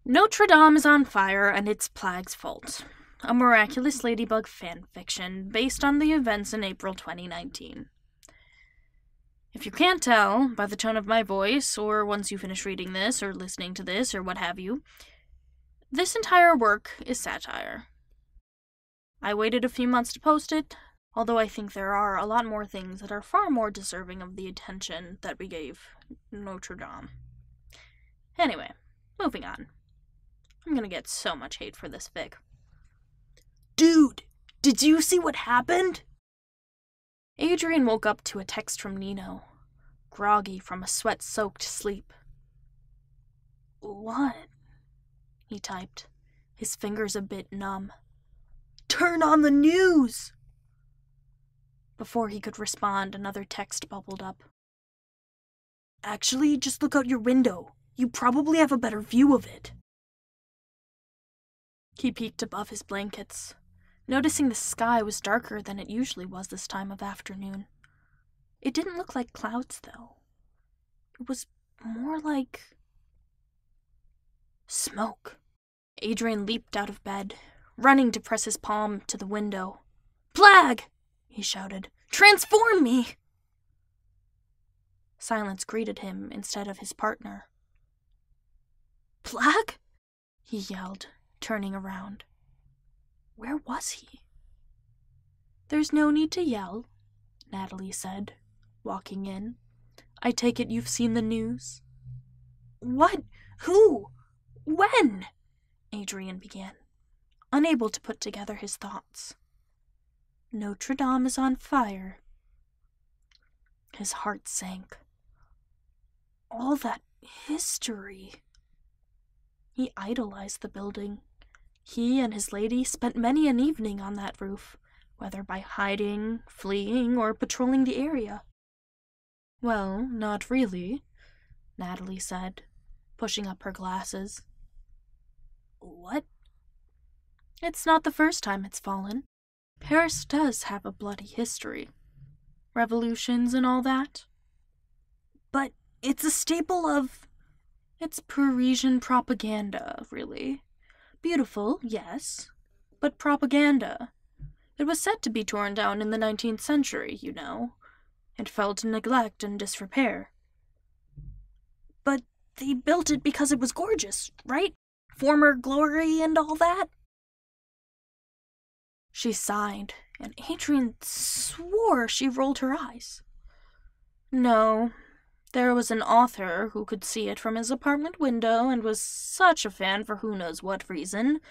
Notre Dame is on fire and it's Plague's fault. A miraculous ladybug fanfiction based on the events in April 2019. If you can't tell by the tone of my voice, or once you finish reading this, or listening to this, or what have you, this entire work is satire. I waited a few months to post it, although I think there are a lot more things that are far more deserving of the attention that we gave Notre Dame. Anyway, moving on. I'm gonna get so much hate for this fic. Dude, did you see what happened? Adrian woke up to a text from Nino, groggy from a sweat-soaked sleep. What? He typed, his fingers a bit numb. Turn on the news! Before he could respond, another text bubbled up. Actually, just look out your window. You probably have a better view of it. He peeked above his blankets, noticing the sky was darker than it usually was this time of afternoon. It didn't look like clouds, though. It was more like smoke. Adrian leaped out of bed, running to press his palm to the window. "Plague!" he shouted. "Transform me!" Silence greeted him instead of his partner. Plague? He yelled, turning around. Where was he? "There's no need to yell," Natalie said, walking in. "I take it you've seen the news?" What? Who? When? Adrian began, unable to put together his thoughts. "Notre Dame is on fire." His heart sank. All that history. He idolized the building. He and his lady spent many an evening on that roof, whether by hiding, fleeing, or patrolling the area. "Well, not really," Natalie said, pushing up her glasses. What? "It's not the first time it's fallen. Paris does have a bloody history. Revolutions and all that. But it's a staple of... It's Parisian propaganda, really. Beautiful, yes, but propaganda. It was said to be torn down in the 19th century, you know. It fell to neglect and disrepair." But they built it because it was gorgeous, right? Former glory and all that? She sighed, and Adrian swore she rolled her eyes. "No. There was an author who could see it from his apartment window and was such a fan for who knows what reason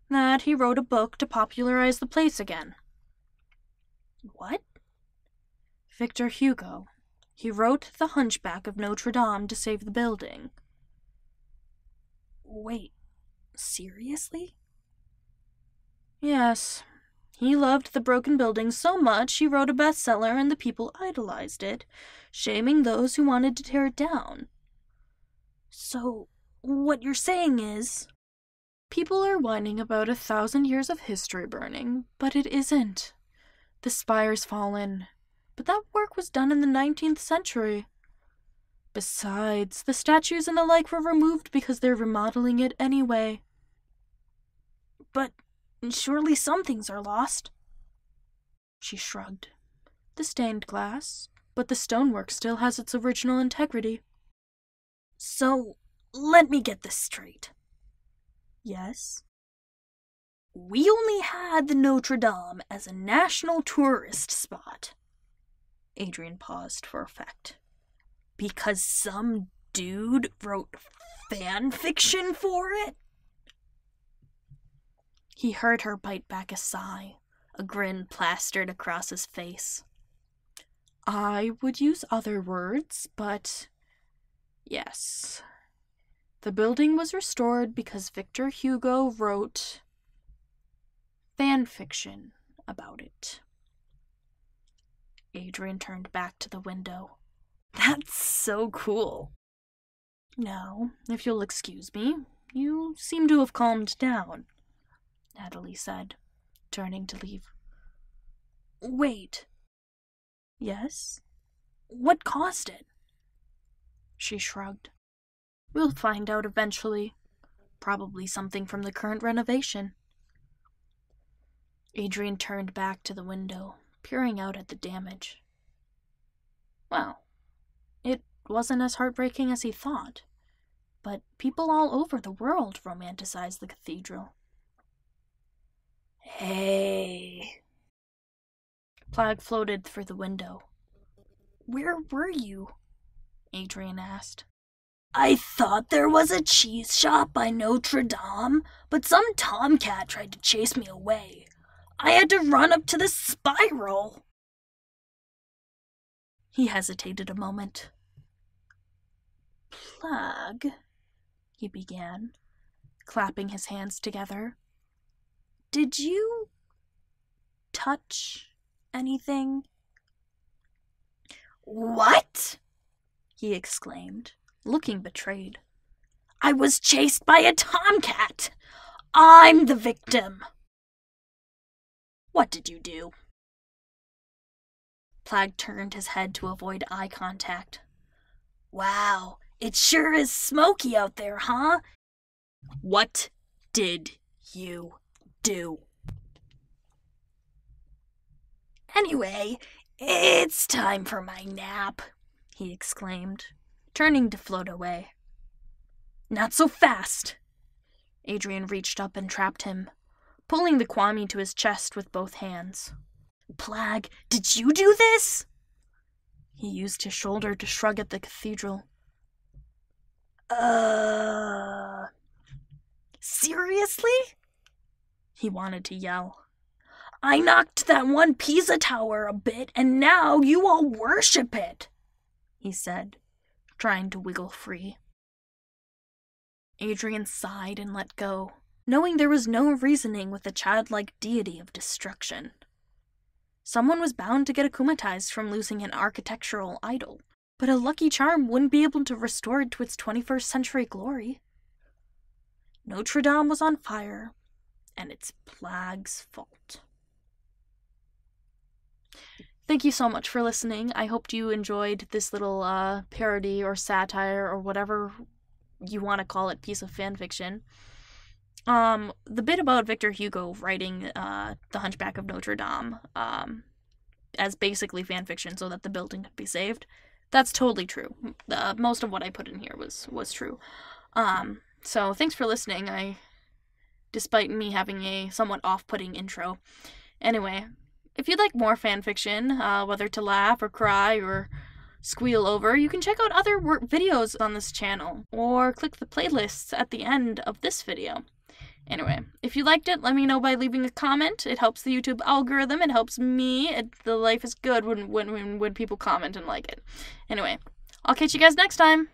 that he wrote a book to popularize the place again." What? "Victor Hugo. He wrote The Hunchback of Notre Dame to save the building." Wait, seriously? "Yes. He loved the broken building so much he wrote a bestseller and the people idolized it, shaming those who wanted to tear it down." So, what you're saying is... People are whining about 1,000 years of history burning, but it isn't. The spire's fallen, but that work was done in the 19th century. Besides, the statues and the like were removed because they're remodeling it anyway. But surely some things are lost. She shrugged. "The stained glass, but the stonework still has its original integrity." So, let me get this straight. "Yes?" We only had the Notre Dame as a national tourist spot. Adrian paused for effect. Because some dude wrote fan fiction for it? He heard her bite back a sigh, a grin plastered across his face. "I would use other words, but yes. The building was restored because Victor Hugo wrote fan fiction about it." Adrian turned back to the window. That's so cool. "Now, if you'll excuse me, you seem to have calmed down," Natalie said, turning to leave. Wait. "Yes?" What caused it? She shrugged. "We'll find out eventually. Probably something from the current renovation. Adrian turned back to the window, peering out at the damage. Well, it wasn't as heartbreaking as he thought, but people all over the world romanticize the cathedral. Hey. Plagg floated through the window. Where were you? Adrian asked. I thought there was a cheese shop by Notre Dame, but some tomcat tried to chase me away. I had to run up to the spiral. He hesitated a moment. Plagg, he began, clapping his hands together. Did you touch anything? What? He exclaimed, looking betrayed. I was chased by a tomcat. I'm the victim. What did you do? Plagg turned his head to avoid eye contact. Wow, it sure is smoky out there, huh? What did you do? Anyway, it's time for my nap, he exclaimed, turning to float away. Not so fast! Adrian reached up and trapped him, pulling the Kwami to his chest with both hands. Plagg, did you do this? He used his shoulder to shrug at the cathedral. Seriously? He wanted to yell. I knocked that one Pisa tower a bit, and now you all worship it, he said, trying to wiggle free. Adrian sighed and let go, knowing there was no reasoning with the childlike deity of destruction. Someone was bound to get akumatized from losing an architectural idol, but a lucky charm wouldn't be able to restore it to its 21st century glory. Notre Dame was on fire, and it's Plagg's fault. Thank you so much for listening. I hope you enjoyed this little parody or satire or whatever you want to call it piece of fanfiction. The bit about Victor Hugo writing The Hunchback of Notre Dame as basically fanfiction so that the building could be saved, that's totally true. Most of what I put in here was true. So thanks for listening. Despite me having a somewhat off-putting intro. Anyway, if you'd like more fanfiction, whether to laugh or cry or squeal over, you can check out other videos on this channel, or click the playlists at the end of this video. Anyway, if you liked it, let me know by leaving a comment. It helps the YouTube algorithm. It helps me. The life is good when people comment and like it. Anyway, I'll catch you guys next time.